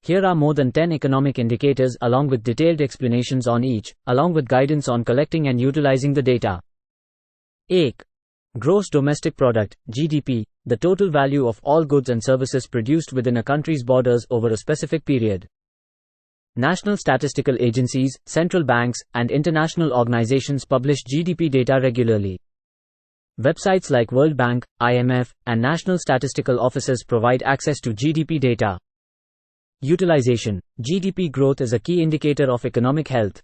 Here are more than 10 economic indicators along with detailed explanations on each, along with guidance on collecting and utilizing the data. 8. Gross Domestic Product, GDP, the total value of all goods and services produced within a country's borders over a specific period. National statistical agencies, central banks, and international organizations publish GDP data regularly. Websites like World Bank, IMF, and national statistical offices provide access to GDP data. Utilization. GDP growth is a key indicator of economic health.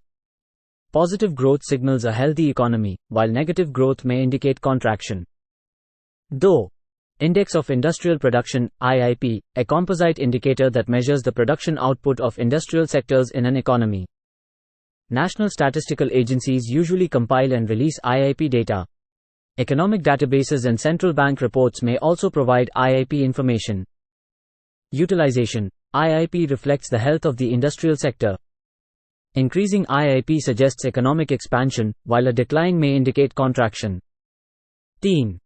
Positive growth signals a healthy economy, while negative growth may indicate contraction. DOE. Index of Industrial Production, IIP, a composite indicator that measures the production output of industrial sectors in an economy. National statistical agencies usually compile and release IIP data. Economic databases and central bank reports may also provide IIP information. Utilization. IIP reflects the health of the industrial sector. Increasing IIP suggests economic expansion, while a decline may indicate contraction. Team.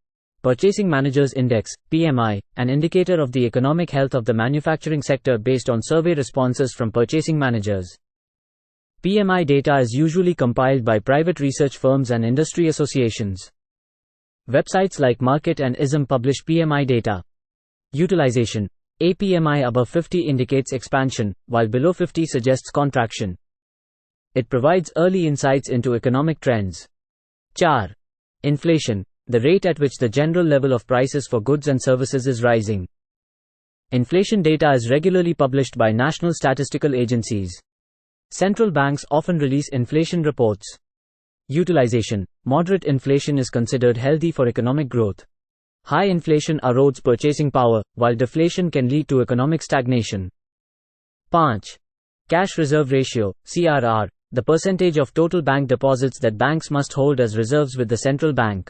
Purchasing Managers Index, PMI, an indicator of the economic health of the manufacturing sector based on survey responses from purchasing managers. PMI data is usually compiled by private research firms and industry associations. Websites like Market and ISM publish PMI data. Utilization. A PMI above 50 indicates expansion, while below 50 suggests contraction. It provides early insights into economic trends. CHAR. Inflation, the rate at which the general level of prices for goods and services is rising. Inflation data is regularly published by national statistical agencies. Central banks often release inflation reports. Utilization. Moderate inflation is considered healthy for economic growth. High inflation erodes purchasing power, while deflation can lead to economic stagnation. 5. Cash Reserve Ratio, CRR, the percentage of total bank deposits that banks must hold as reserves with the central bank.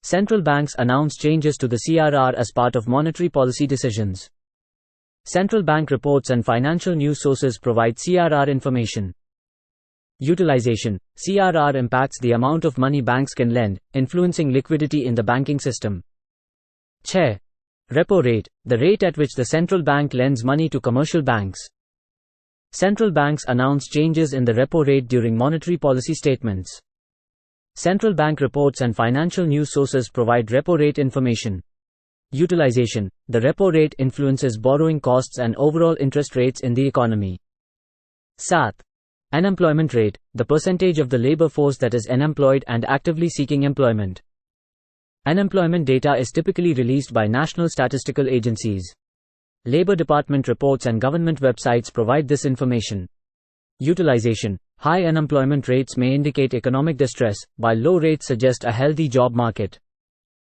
Central banks announce changes to the CRR as part of monetary policy decisions. Central bank reports and financial news sources provide CRR information. Utilization. CRR impacts the amount of money banks can lend, influencing liquidity in the banking system. CHE. Repo rate, the rate at which the central bank lends money to commercial banks. Central banks announce changes in the repo rate during monetary policy statements. Central bank reports and financial news sources provide repo rate information. Utilization. The repo rate influences borrowing costs and overall interest rates in the economy. 7. Unemployment rate, the percentage of the labor force that is unemployed and actively seeking employment. Unemployment data is typically released by national statistical agencies. Labor Department reports and government websites provide this information. Utilization. High unemployment rates may indicate economic distress, while low rates suggest a healthy job market.